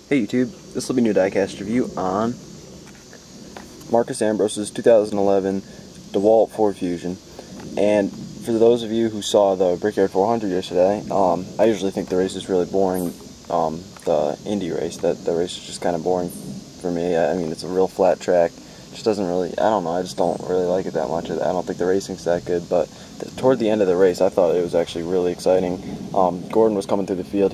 Hey YouTube, this will be a new Diecast review on Marcos Ambrose's 2011 Dewalt Ford Fusion. And for those of you who saw the Brickyard 400 yesterday, I usually think the race is really boring. The Indy race, the race is just kind of boring for me. I mean, it's a real flat track. Just doesn't really, I don't know, I just don't really like it that much. I don't think the racing's that good, but toward the end of the race, I thought it was actually really exciting. Gordon was coming through the field.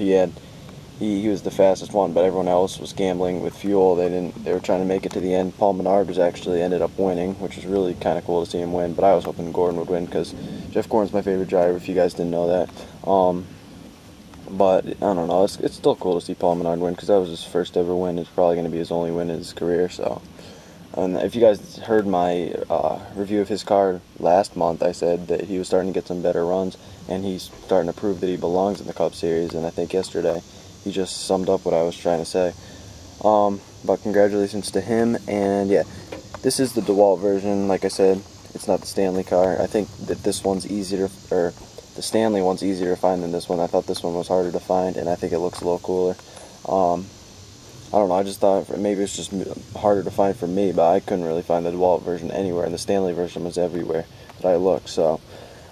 He was the fastest one, but everyone else was gambling with fuel. They were trying to make it to the end. Paul Menard was actually ended up winning, which was really kind of cool to see him win. But I was hoping Gordon would win because Jeff Gordon's my favorite driver. If you guys didn't know that, but I don't know. It's still cool to see Paul Menard win because that was his first ever win. It's probably going to be his only win in his career. So, and if you guys heard my review of his car last month, I said that he was starting to get some better runs, and he's starting to prove that he belongs in the Cup Series. And I think yesterday he just summed up what I was trying to say. But congratulations to him, and yeah, this is the Dewalt version. Like I said, it's not the Stanley car. I think that this one's easier, or the Stanley one's easier to find than this one. I thought this one was harder to find, and I think it looks a little cooler. I don't know, I just thought maybe it's just harder to find for me, but I couldn't really find the Dewalt version anywhere, and the Stanley version was everywhere that I looked, so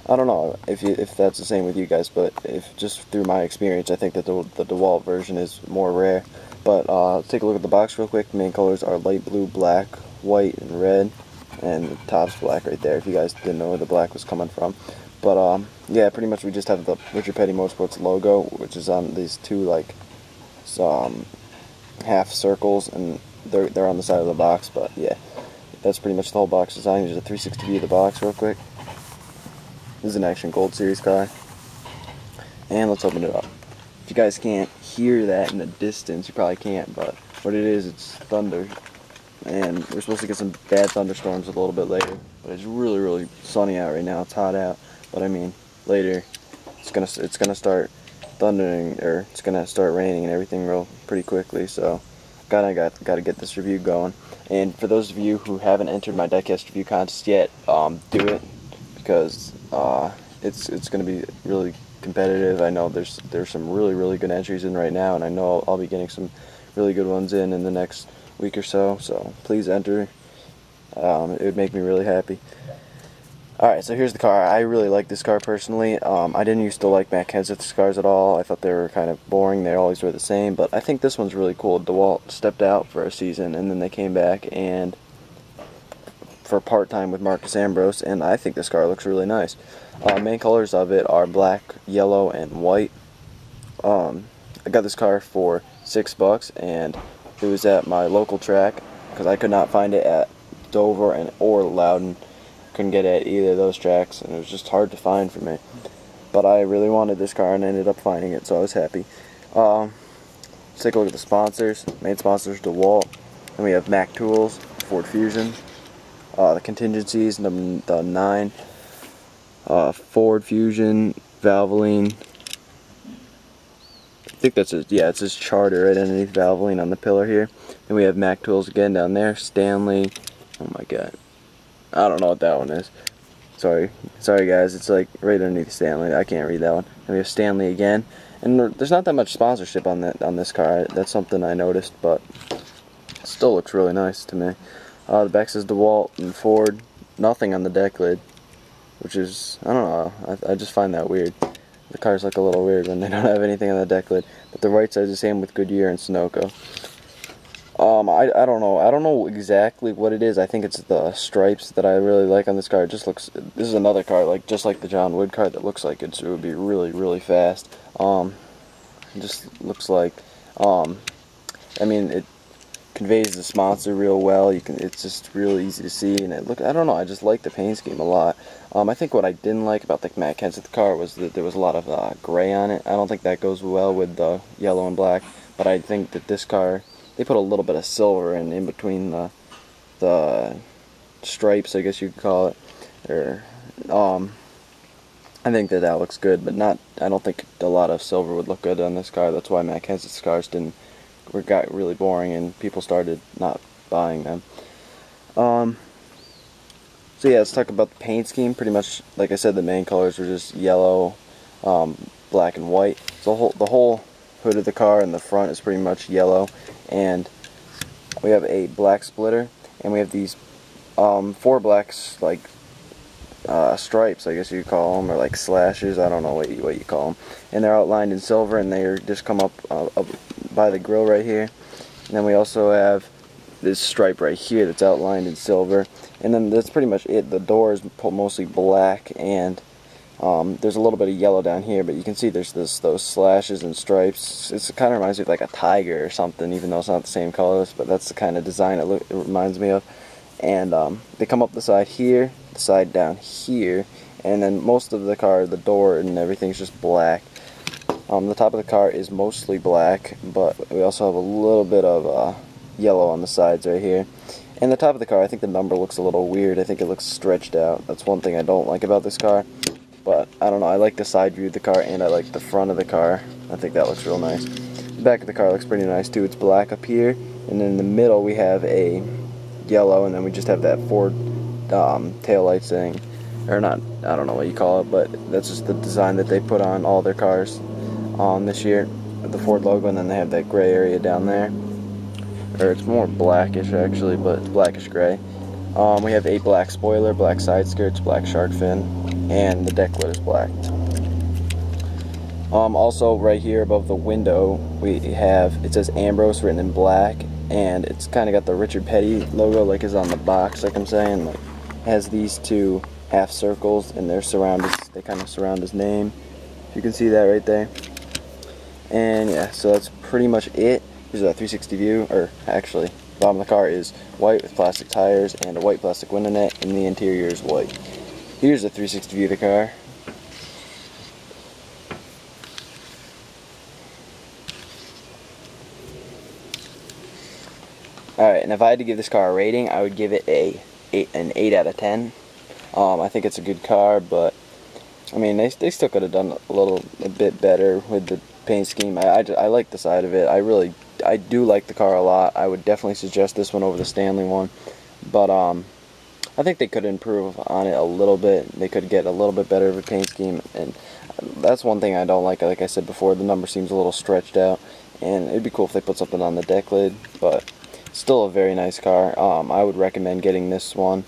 I don't know if that's the same with you guys, but if just through my experience, I think that the Dewalt version is more rare. But let's take a look at the box real quick. The main colors are light blue, black, white, and red, and the top's black right there, if you guys didn't know where the black was coming from. But yeah, pretty much we just have the Richard Petty Motorsports logo, which is on these two like half circles, and they're on the side of the box. But yeah, that's pretty much the whole box design. Here's a 360 view of the box real quick. This is an Action Gold Series car. And let's open it up. If you guys can't hear that in the distance, you probably can't, but what it is, it's thunder. And we're supposed to get some bad thunderstorms a little bit later. But it's really, really sunny out right now. It's hot out. But I mean, later it's gonna start thundering, or it's gonna start raining and everything pretty quickly. So gotta get this review going. And for those of you who haven't entered my Diecast review contest yet, do it, because it's going to be really competitive. I know there's some really good entries in right now, and I know I'll be getting some really good ones in the next week or so. So please enter. It would make me really happy. Alright, so here's the car. I really like this car personally. I didn't used to like Matt Kenseth's cars at all. I thought they were kind of boring. They always were the same, but I think this one's really cool. DeWalt stepped out for a season, and then they came back and for part-time with Marcos Ambrose, and I think this car looks really nice. Main colors of it are black, yellow, and white. I got this car for $6, and it was at my local track because I could not find it at Dover or Loudon. Couldn't get it at either of those tracks, and it was just hard to find for me. But I really wanted this car, and I ended up finding it, so I was happy. Let's take a look at the sponsors. Main sponsors, DeWalt. Then we have Mac Tools, Ford Fusion. The contingencies, the 9, Ford Fusion, Valvoline. I think that's his, yeah, it's his charter right underneath Valvoline on the pillar here. Then we have Mac Tools again down there, Stanley. Oh my god, I don't know what that one is. Sorry guys, it's like right underneath Stanley. I can't read that one. And we have Stanley again, and there's not that much sponsorship on this car. That's something I noticed, but it still looks really nice to me. The back says DeWalt and Ford. Nothing on the deck lid, which is, I don't know, I just find that weird. The cars look a little weird when they don't have anything on the deck lid. But the right side is the same with Goodyear and Sunoco. I don't know exactly what it is. I think it's the stripes that I really like on this car. It just looks, this is another car just like the John Wood car that looks like it would be really fast. It just looks like, I mean, it conveys the sponsor real well. It's just real easy to see, and I don't know, I just like the paint scheme a lot. I think what I didn't like about the Matt Kenseth car was that there was a lot of gray on it. I don't think that goes well with the yellow and black, but I think that this car, they put a little bit of silver in between the stripes, I guess you could call it. Or I think that looks good, but I don't think a lot of silver would look good on this car. That's why Matt Kenseth's cars got really boring, and people started not buying them. So yeah, let's talk about the paint scheme. Pretty much, like I said, the main colors were just yellow, black, and white. So the whole hood of the car, and the front is pretty much yellow. And we have a black splitter, and we have these 4 black stripes, I guess you call them, or like slashes. I don't know what you call them. And they're outlined in silver, and they just come up by the grill right here. And then we also have this stripe right here that's outlined in silver. And then that's pretty much it. The door is mostly black, and there's a little bit of yellow down here, but you can see there's those slashes and stripes. It kind of reminds me of like a tiger or something, even though it's not the same colors, but that's the kind of design it reminds me of. And they come up the side here, the side down here, and then most of the car, the door and everything's just black. The top of the car is mostly black, but we also have a little bit of yellow on the sides right here. And the top of the car, I think the number looks a little weird. I think it looks stretched out. That's one thing I don't like about this car. But I don't know, I like the side view of the car, and I like the front of the car. I think that looks real nice. The back of the car looks pretty nice too. It's black up here, and then in the middle we have a yellow, and then we just have that Ford tail light thing. Or not, I don't know what you call it, but that's just the design that they put on all their cars this year. The Ford logo, and then they have that gray area down there. Or it's more blackish actually, but it's blackish gray. We have a black spoiler, black side skirts, black shark fin, and the deck lid is black. Also right here above the window we have, it says Ambrose written in black, and it's kind of got the Richard Petty logo like is on the box, like I'm saying. Like, it has these 2 half circles, and they kind of surround his name. You can see that right there. And yeah, so that's pretty much it. Here's a 360 view, or actually, the bottom of the car is white with plastic tires and a white plastic window net, and the interior is white. Here's a 360 view of the car. Alright, and if I had to give this car a rating, I would give it an 8 out of 10. I think it's a good car, but I mean, they still could have done a bit better with the paint scheme. I like the side of it. I do like the car a lot. I would definitely suggest this one over the Stanley one, but I think they could improve on it a little bit. They could get a little bit better of a paint scheme, and that's one thing I don't like. Like I said before, the number seems a little stretched out, and it'd be cool if they put something on the deck lid, but still a very nice car. I would recommend getting this one.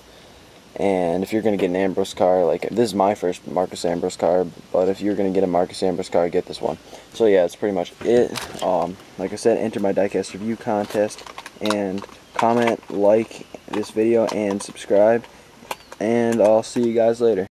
And if you're going to get an Ambrose car, like, this is my first Marcos Ambrose car, but if you're going to get a Marcos Ambrose car, get this one. So yeah, that's pretty much it. Like I said, enter my diecast review contest, and comment, like this video, and subscribe, and I'll see you guys later.